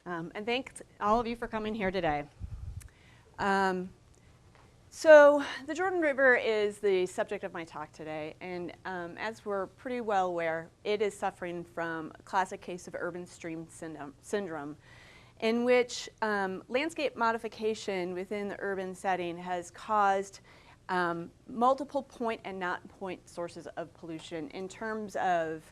And thanks all of you for coming here today. So the Jordan River is the subject of my talk today, and as we're pretty well aware, it is suffering from a classic case of urban stream syndrome, in which landscape modification within the urban setting has caused multiple point and not point sources of pollution in terms of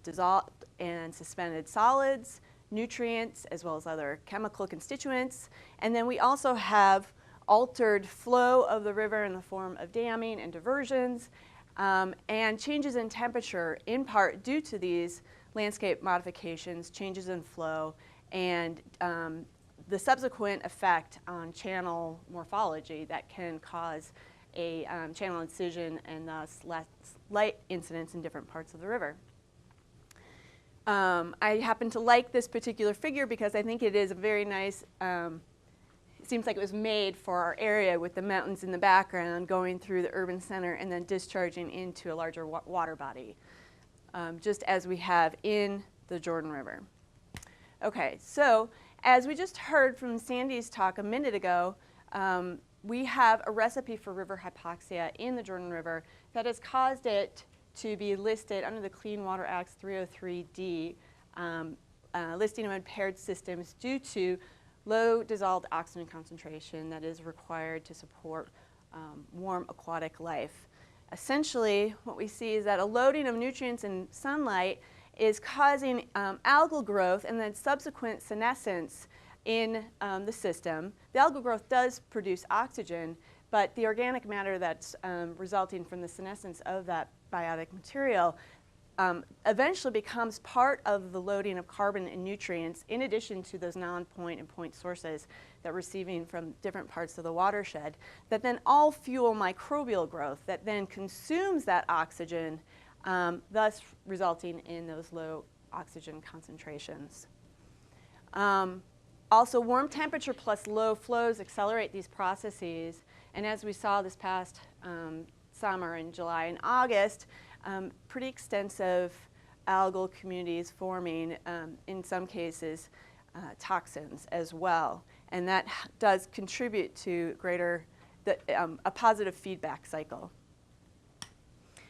dissolved and suspended solids, nutrients, as well as other chemical constituents. And then we also have altered flow of the river in the form of damming and diversions, and changes in temperature, in part due to these landscape modifications, changes in flow, and the subsequent effect on channel morphology that can cause a channel incision and thus less light incidence in different parts of the river. I happen to like this particular figure because I think it is a very nice, it seems like it was made for our area with the mountains in the background going through the urban center and then discharging into a larger water body, just as we have in the Jordan River. Okay, so as we just heard from Sandy's talk a minute ago, we have a recipe for river hypoxia in the Jordan River that has caused it to be listed under the Clean Water Act's 303D listing of impaired systems due to low dissolved oxygen concentration that is required to support warm aquatic life. Essentially, what we see is that a loading of nutrients and sunlight is causing algal growth and then subsequent senescence in the system. The algal growth does produce oxygen, but the organic matter that's resulting from the senescence of that biotic material eventually becomes part of the loading of carbon and nutrients in addition to those non-point and point sources that we're receiving from different parts of the watershed that then all fuel microbial growth that then consumes that oxygen, thus resulting in those low oxygen concentrations. Also, warm temperature plus low flows accelerate these processes, and as we saw this past summer in July and August, pretty extensive algal communities forming, in some cases, toxins as well. And that does contribute to a positive feedback cycle.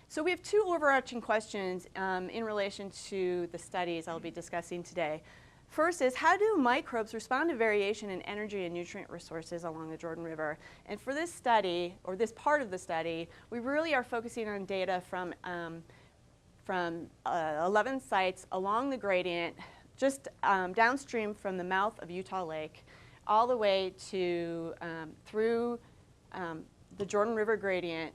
So we have two overarching questions in relation to the studies I'll be discussing today. First is, how do microbes respond to variation in energy and nutrient resources along the Jordan River? And for this study, or this part of the study, we really are focusing on data from 11 sites along the gradient, just downstream from the mouth of Utah Lake, all the way to through the Jordan River gradient,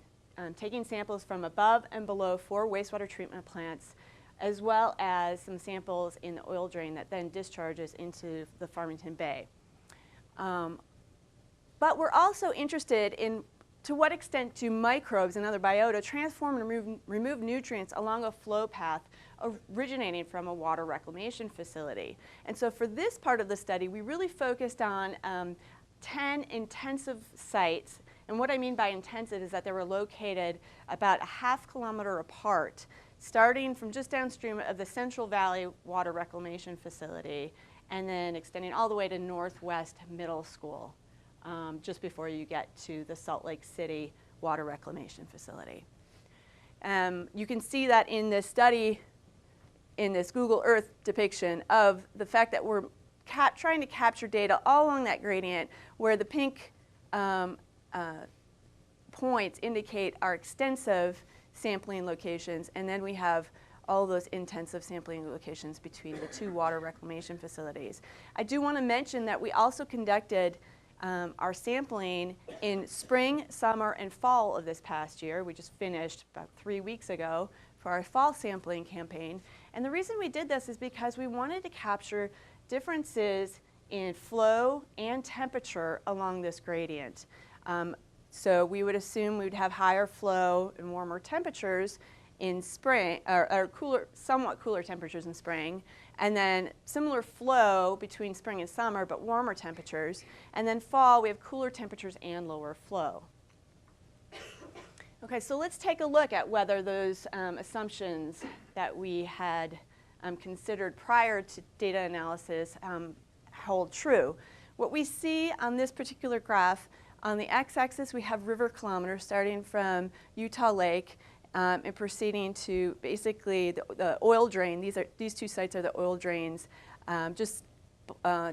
taking samples from above and below 4 wastewater treatment plants, as well as some samples in the oil drain that then discharges into the Farmington Bay. But we're also interested in to what extent do microbes and other biota transform and remove nutrients along a flow path originating from a water reclamation facility. And so for this part of the study, we really focused on 10 intensive sites. And what I mean by intensive is that they were located about a ½ kilometer apart, starting from just downstream of the Central Valley Water Reclamation Facility and then extending all the way to Northwest Middle School, just before you get to the Salt Lake City Water Reclamation Facility. You can see that in this study, in this Google Earth depiction of the fact that we're trying to capture data all along that gradient where the pink points indicate our extensive sampling locations, and then we have all those intensive sampling locations between the 2 water reclamation facilities. I do want to mention that we also conducted our sampling in spring, summer, and fall of this past year. We just finished about 3 weeks ago for our fall sampling campaign. And the reason we did this is because we wanted to capture differences in flow and temperature along this gradient. So we would assume we would have higher flow and warmer temperatures in spring, or cooler, somewhat cooler temperatures in spring, and then similar flow between spring and summer, but warmer temperatures. And then fall, we have cooler temperatures and lower flow. Okay, so let's take a look at whether those assumptions that we had considered prior to data analysis hold true. What we see on this particular graph, on the x-axis we have river kilometers starting from Utah Lake and proceeding to basically the oil drain. These two sites are the oil drains just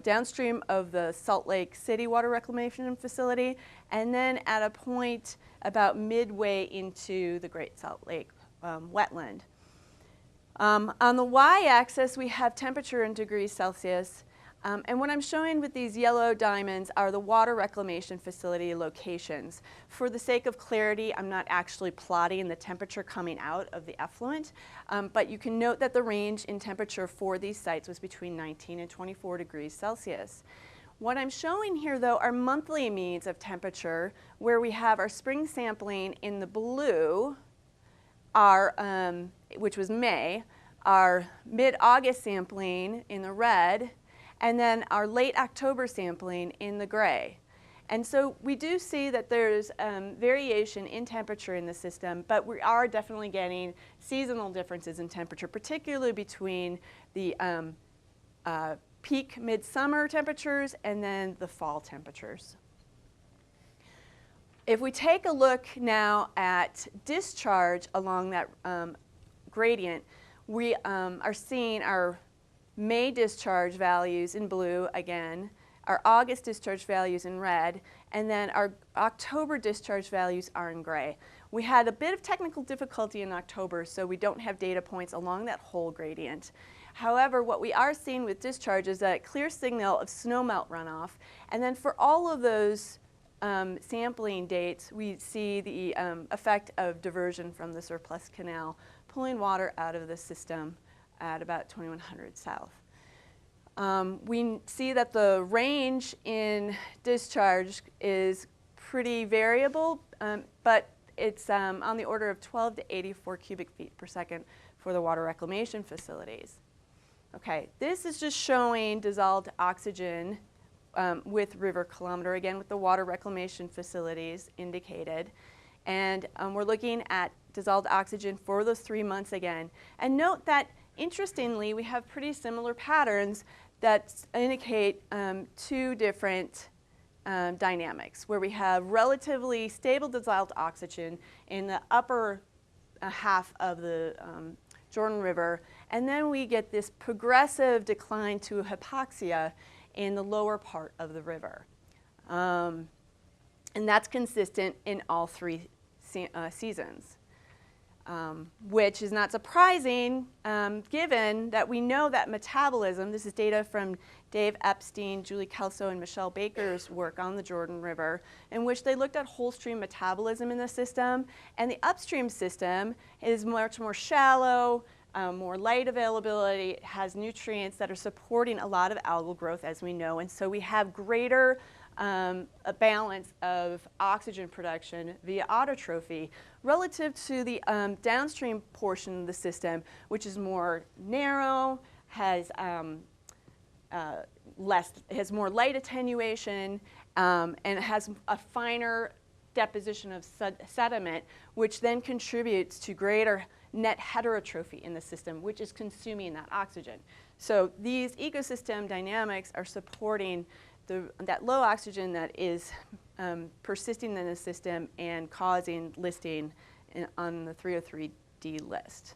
downstream of the Salt Lake City Water Reclamation Facility, and then at a point about midway into the Great Salt Lake wetland. On the y-axis we have temperature in degrees Celsius. And what I'm showing with these yellow diamonds are the water reclamation facility locations. For the sake of clarity, I'm not actually plotting the temperature coming out of the effluent, but you can note that the range in temperature for these sites was between 19 and 24 degrees Celsius. What I'm showing here, though, are monthly means of temperature, where we have our spring sampling in the blue, which was May, our mid-August sampling in the red, and then our late October sampling in the gray. And so we do see that there's variation in temperature in the system, but we are definitely getting seasonal differences in temperature, particularly between the peak midsummer temperatures and then the fall temperatures. If we take a look now at discharge along that gradient, we are seeing our May discharge values in blue again, our August discharge values in red, and then our October discharge values are in gray. We had a bit of technical difficulty in October, so we don't have data points along that whole gradient. However, what we are seeing with discharge is a clear signal of snowmelt runoff, and then for all of those sampling dates, we see the effect of diversion from the surplus canal, pulling water out of the system at about 2100 south. We see that the range in discharge is pretty variable, but it's on the order of 12 to 84 cubic feet per second for the water reclamation facilities. Okay, this is just showing dissolved oxygen with river kilometer, again with the water reclamation facilities indicated. And we're looking at dissolved oxygen for those 3 months again. And note that interestingly, we have pretty similar patterns that indicate two different dynamics, where we have relatively stable dissolved oxygen in the upper half of the Jordan River, and then we get this progressive decline to hypoxia in the lower part of the river. And that's consistent in all three seasons. Which is not surprising given that we know that metabolism, this is data from Dave Epstein, Julie Kelso, and Michelle Baker's work on the Jordan River, in which they looked at whole stream metabolism in the system, and the upstream system is much more shallow, more light availability, it has nutrients that are supporting a lot of algal growth, as we know, and so we have greater a balance of oxygen production via autotrophy relative to the downstream portion of the system, which is more narrow, has more light attenuation, and it has a finer deposition of sediment, which then contributes to greater net heterotrophy in the system, which is consuming that oxygen. So these ecosystem dynamics are supporting that low oxygen that is persisting in the system and causing listing on the 303D list.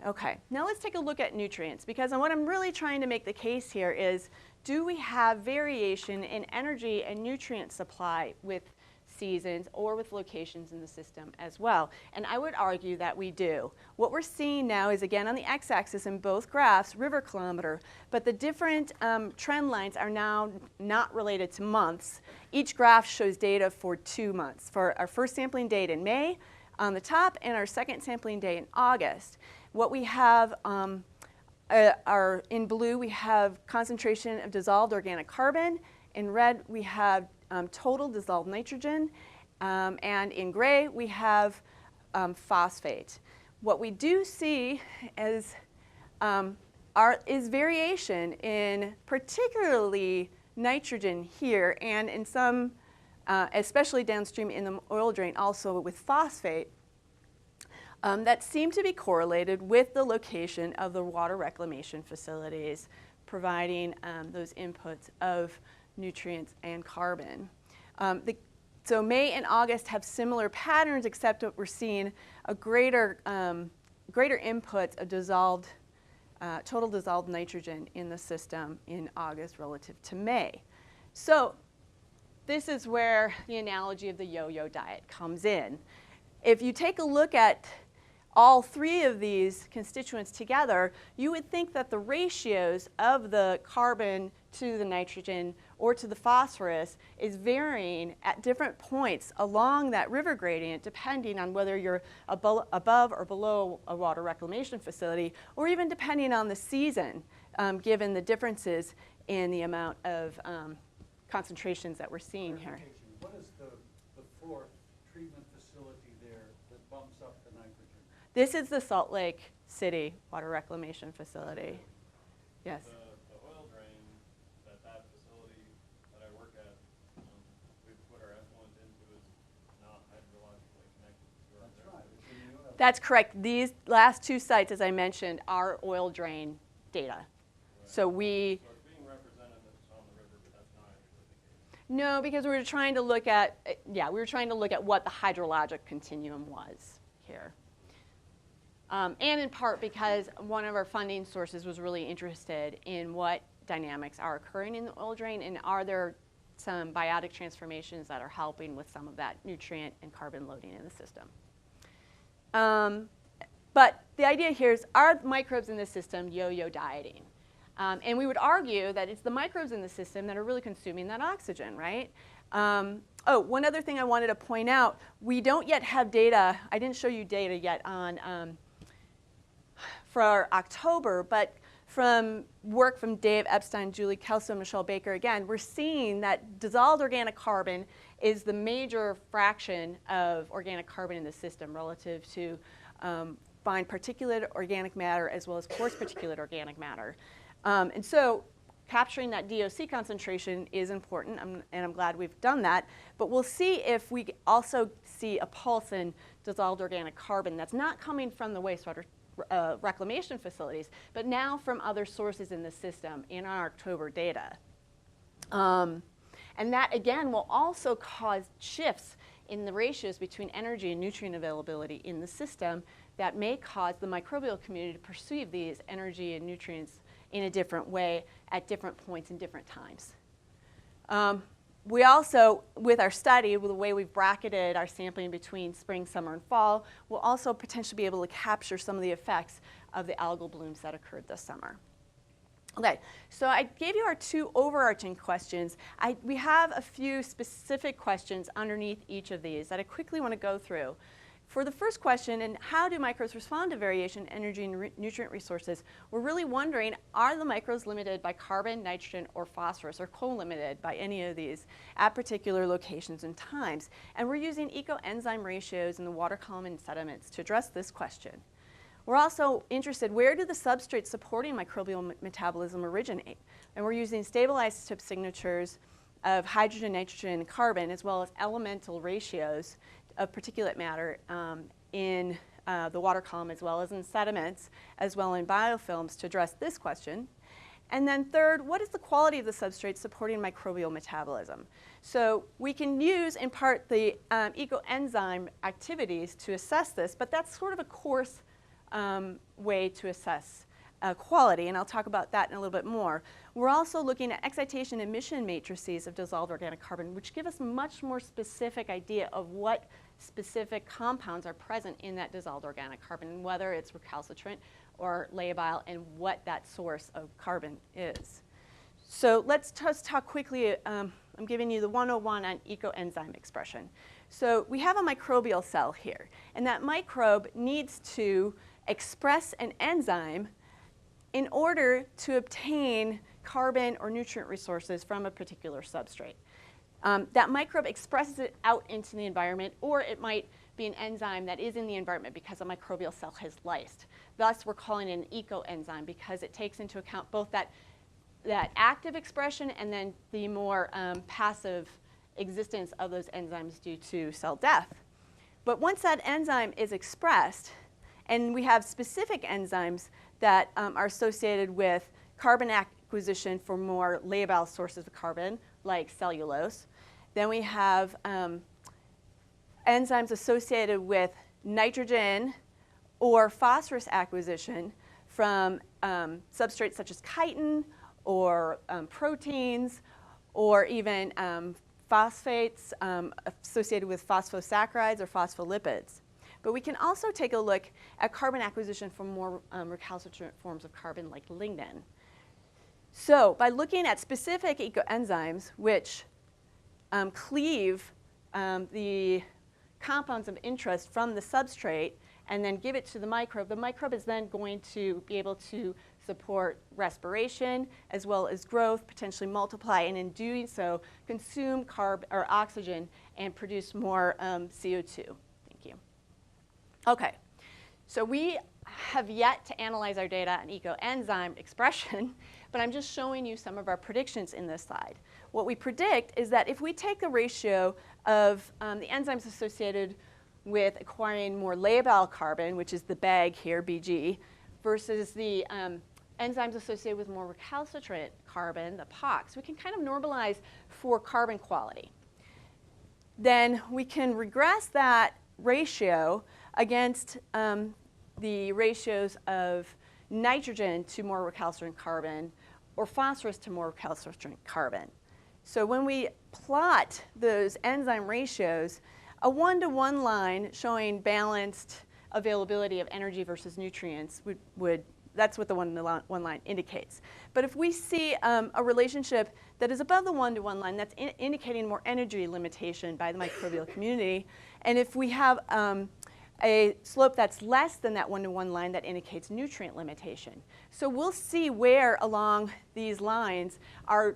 Okay, now let's take a look at nutrients, because what I'm really trying to make the case here is, do we have variation in energy and nutrient supply with seasons or with locations in the system as well? And I would argue that we do. What we're seeing now is, again, on the x-axis in both graphs, river kilometer, but the different trend lines are now not related to months. Each graph shows data for 2 months, for our first sampling date in May on the top and our second sampling day in August. What we have in blue, we have concentration of dissolved organic carbon. In red, we have total dissolved nitrogen, and in gray we have phosphate. What we do see is variation in particularly nitrogen here, and in some, especially downstream in the oil drain, also with phosphate, that seem to be correlated with the location of the water reclamation facilities providing those inputs of nutrients and carbon. So May and August have similar patterns, except that we're seeing a greater input of total dissolved nitrogen in the system in August relative to May. So this is where the analogy of the yo-yo diet comes in. If you take a look at all three of these constituents together, you would think that the ratios of the carbon to the nitrogen or to the phosphorus is varying at different points along that river gradient, depending on whether you're above or below a water reclamation facility, or even depending on the season, given the differences in the amount of concentrations that we're seeing here. What is the fourth treatment facility there that bumps up the nitrogen? This is the Salt Lake City Water Reclamation Facility. Yes. The oil drain that facility that I work at, we put our effluent into is not hydrologically connected to our That's right. That's correct. These last two sites, as I mentioned, are oil drain data. Right. So it's being represented on the river, but that's not actually the case. No, because we were trying to look at, what the hydrologic continuum was here. And in part because one of our funding sources was really interested in what dynamics are occurring in the oil drain, and are there some biotic transformations that are helping with some of that nutrient and carbon loading in the system. But the idea here is, are microbes in the system yo-yo dieting? And we would argue that it's the microbes in the system that are really consuming that oxygen, right? One other thing I wanted to point out, we don't yet have data, I didn't show you data yet on for October, but from work from Dave Epstein, Julie Kelso, and Michelle Baker, again, we're seeing that dissolved organic carbon is the major fraction of organic carbon in the system relative to fine particulate organic matter as well as coarse particulate organic matter. And so capturing that DOC concentration is important, and I'm glad we've done that. But we'll see if we also see a pulse in dissolved organic carbon that's not coming from the wastewater reclamation facilities, but now from other sources in the system in our October data. And that, again, will also cause shifts in the ratios between energy and nutrient availability in the system that may cause the microbial community to perceive these energy and nutrients in a different way at different points and different times. We also, with our study, with the way we've bracketed our sampling between spring, summer, and fall, we'll also potentially be able to capture some of the effects of the algal blooms that occurred this summer. Okay, so I gave you our two overarching questions. We have a few specific questions underneath each of these that I quickly want to go through. For the first question, and how do microbes respond to variation in energy and nutrient resources, we're really wondering, are the microbes limited by carbon, nitrogen, or phosphorus, or co-limited by any of these at particular locations and times? And we're using eco-enzyme ratios in the water column and sediments to address this question. We're also interested, where do the substrates supporting microbial metabolism originate? And we're using stable isotope signatures of hydrogen, nitrogen, and carbon, as well as elemental ratios of particulate matter in the water column, as well as in sediments, as well in biofilms, to address this question. And then third, what is the quality of the substrate supporting microbial metabolism? So we can use, in part, the ecoenzyme activities to assess this, but that's sort of a coarse way to assess quality, and I'll talk about that in a little bit more. We're also looking at excitation emission matrices of dissolved organic carbon, which give us a much more specific idea of what specific compounds are present in that dissolved organic carbon, whether it's recalcitrant or labile, and what that source of carbon is. So let's just talk quickly. I'm giving you the 101 on ecoenzyme expression. So we have a microbial cell here, and that microbe needs to express an enzyme in order to obtain carbon or nutrient resources from a particular substrate. That microbe expresses it out into the environment, or it might be an enzyme that is in the environment because a microbial cell has lysed. Thus, we're calling it an ecoenzyme because it takes into account both that active expression and then the more passive existence of those enzymes due to cell death. But once that enzyme is expressed, and we have specific enzymes that are associated with carbon acquisition for more labile sources of carbon, like cellulose. Then we have enzymes associated with nitrogen or phosphorus acquisition from substrates such as chitin or proteins, or even phosphates associated with phosphosaccharides or phospholipids. But we can also take a look at carbon acquisition from more recalcitrant forms of carbon like lignin. So by looking at specific ecoenzymes which cleave the compounds of interest from the substrate and then give it to the microbe is then going to be able to support respiration as well as growth, potentially multiply, and in doing so consume oxygen and produce more CO2. Thank you. Okay, so we have yet to analyze our data on ecoenzyme expression, but I'm just showing you some of our predictions in this slide. What we predict is that if we take the ratio of the enzymes associated with acquiring more labile carbon, which is the bag here, Bg, versus the enzymes associated with more recalcitrant carbon, the POX, we can kind of normalize for carbon quality. Then we can regress that ratio against the ratios of nitrogen to more recalcitrant carbon or phosphorus to more recalcitrant carbon. So when we plot those enzyme ratios, a 1-to-1 line showing balanced availability of energy versus nutrients that's what the 1-to-1 line indicates. But if we see a relationship that is above the 1-to-1 line, that's indicating more energy limitation by the microbial community. And if we have a slope that's less than that 1-to-1 line, that indicates nutrient limitation. So we'll see where along these lines our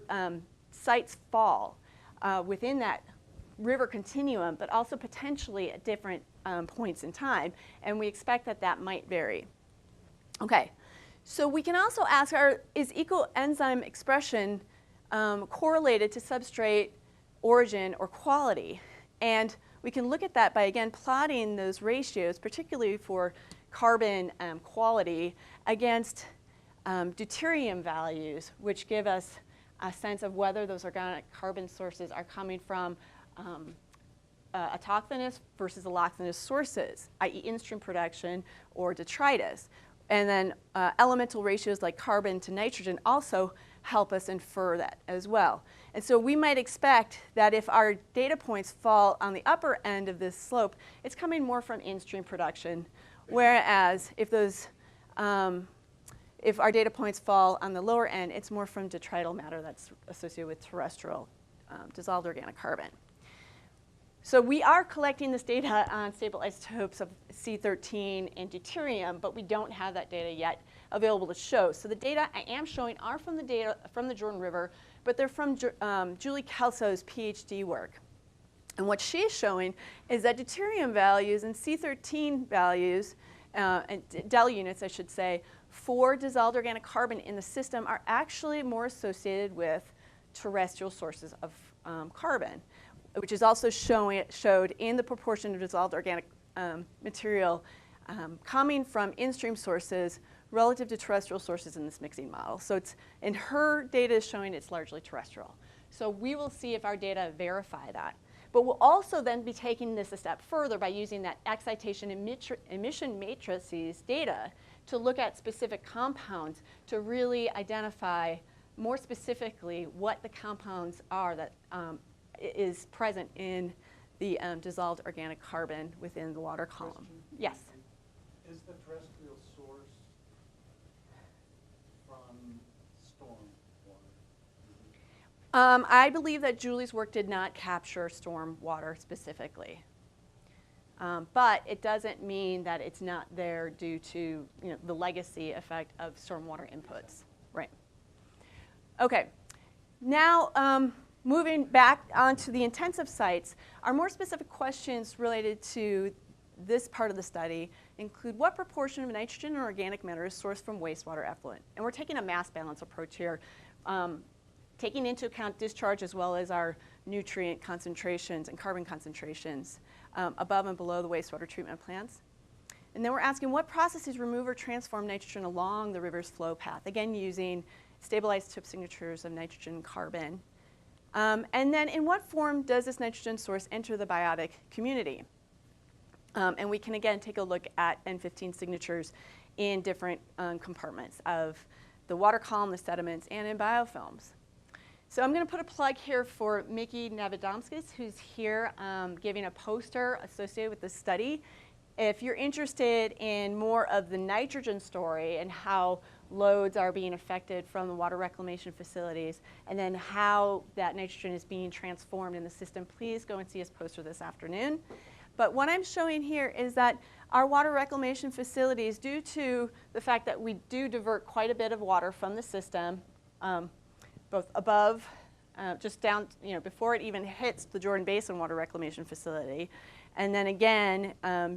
sites fall within that river continuum, but also potentially at different points in time. And we expect that that might vary. Okay, so we can also ask, is ecoenzyme expression correlated to substrate origin or quality? And we can look at that by, again, plotting those ratios, particularly for carbon quality, against deuterium values, which give us a sense of whether those organic carbon sources are coming from autochthonous versus allochthonous sources, i.e. in-stream production or detritus. And then elemental ratios like carbon to nitrogen also help us infer that as well. And so we might expect that if our data points fall on the upper end of this slope, it's coming more from in-stream production, whereas if our data points fall on the lower end, it's more from detrital matter that's associated with terrestrial dissolved organic carbon. So we are collecting this data on stable isotopes of C13 and deuterium, but we don't have that data yet available to show. So the data I am showing are from the data from the Jordan River, but they're from Julie Kelso's PhD work. And what she's showing is that deuterium values and C13 values, and del units, I should say, for dissolved organic carbon in the system are actually more associated with terrestrial sources of carbon, which is also showed in the proportion of dissolved organic material coming in-stream in-stream sources relative to terrestrial sources in this mixing model. So and her data is showing it's largely terrestrial. So we will see if our data verify that. But we'll also then be taking this a step further by using that excitation emission matrices data to look at specific compounds to really identify more specifically what the compounds are that is present in the dissolved organic carbon within the water column. Question. Yes? Is the terrestrial source from storm water? I believe that Julie's work did not capture storm water specifically. But it doesn't mean that it's not there due to the legacy effect of stormwater inputs. Right. Okay. Now, moving back onto the intensive sites, our more specific questions related to this part of the study include what proportion of nitrogen and organic matter is sourced from wastewater effluent. And we're taking a mass balance approach here, taking into account discharge as well as our nutrient concentrations and carbon concentrations above and below the wastewater treatment plants. And then we're asking what processes remove or transform nitrogen along the river's flow path, again using stabilized tip signatures of nitrogen and carbon. And then in what form does this nitrogen source enter the biotic community? And we can again take a look at N15 signatures in different compartments of the water column, the sediments, and in biofilms. So I'm going to put a plug here for Mickey Nevedomskis, who's here giving a poster associated with this study. If you're interested in more of the nitrogen story and how loads are being affected from the water reclamation facilities, and then how that nitrogen is being transformed in the system, please go and see his poster this afternoon. But what I'm showing here is that our water reclamation facilities, due to the fact that we do divert quite a bit of water from the system, both above, just down, before it even hits the Jordan Basin Water Reclamation Facility, and then again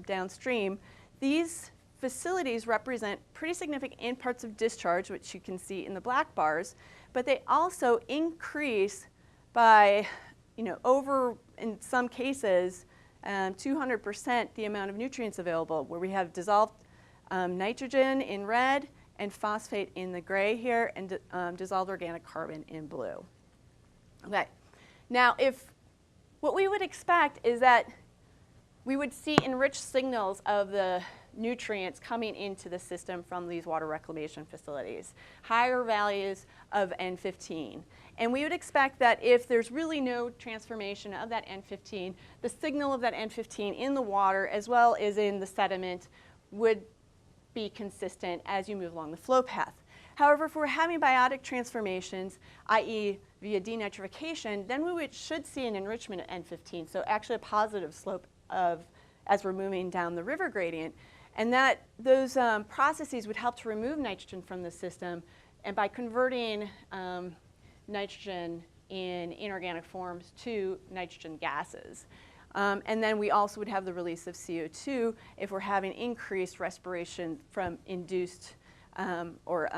downstream, these facilities represent pretty significant parts of discharge, which you can see in the black bars, but they also increase by, over, in some cases, 200% the amount of nutrients available, where we have dissolved nitrogen in red and phosphate in the gray here, and dissolved organic carbon in blue. Okay, now what we would expect is that we would see enriched signals of the nutrients coming into the system from these water reclamation facilities, higher values of N15. And we would expect that if there's really no transformation of that N15, the signal of that N15 in the water as well as in the sediment would be consistent as you move along the flow path. However, if we're having biotic transformations, i.e. via denitrification, then we should see an enrichment of N15, so actually a positive slope as we're moving down the river gradient. And those processes would help to remove nitrogen from the system, and by converting nitrogen in inorganic forms to nitrogen gases. And then we also would have the release of CO2 if we're having increased respiration from induced or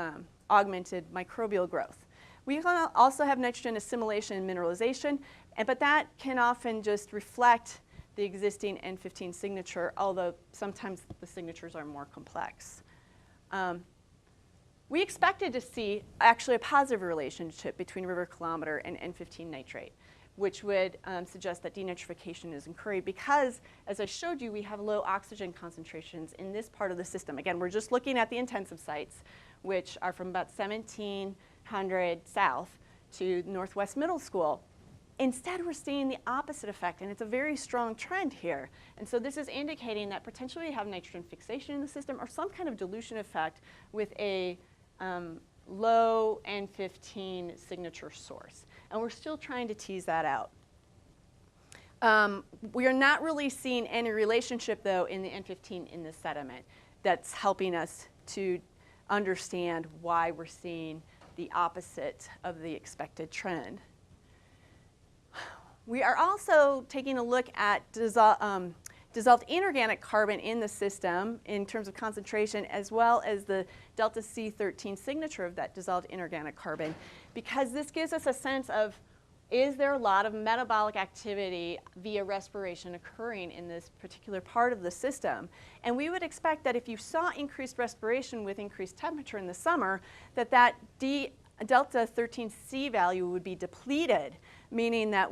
augmented microbial growth. We can also have nitrogen assimilation and mineralization, but that can often just reflect the existing N15 signature, although sometimes the signatures are more complex. We expected to see actually a positive relationship between river kilometer and N15 nitrate, which would suggest that denitrification is occurring because, as I showed you, we have low oxygen concentrations in this part of the system. Again, we're just looking at the intensive sites, which are from about 1700 south to Northwest Middle School. Instead, we're seeing the opposite effect, and it's a very strong trend here. And so this is indicating that potentially we have nitrogen fixation in the system or some kind of dilution effect with a low N15 signature source. And we're still trying to tease that out. We are not really seeing any relationship, though, in the N15 in the sediment that's helping us to understand why we're seeing the opposite of the expected trend. We are also taking a look at dissolved inorganic carbon in the system in terms of concentration, as well as the delta C13 signature of that dissolved inorganic carbon, because this gives us a sense of, is there a lot of metabolic activity via respiration occurring in this particular part of the system? And we would expect that if you saw increased respiration with increased temperature in the summer, that delta 13C value would be depleted, meaning that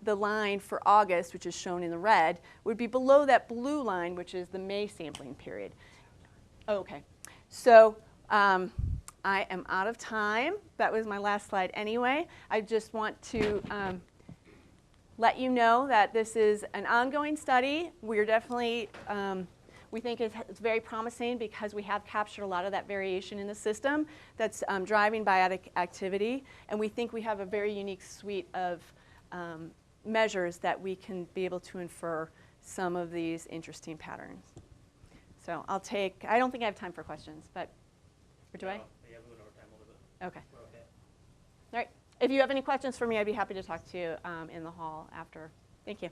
the line for August, which is shown in the red, would be below that blue line, which is the May sampling period. Oh, okay. So I am out of time. That was my last slide anyway. I just want to let you know that this is an ongoing study. We're definitely, we think it's very promising because we have captured a lot of that variation in the system that's driving biotic activity. And we think we have a very unique suite of measures that we can be able to infer some of these interesting patterns. So I don't think I have time for questions, but, or do I? Yeah, we went over time a little bit. Okay. We're okay. All right. If you have any questions for me, I'd be happy to talk to you in the hall after. Thank you.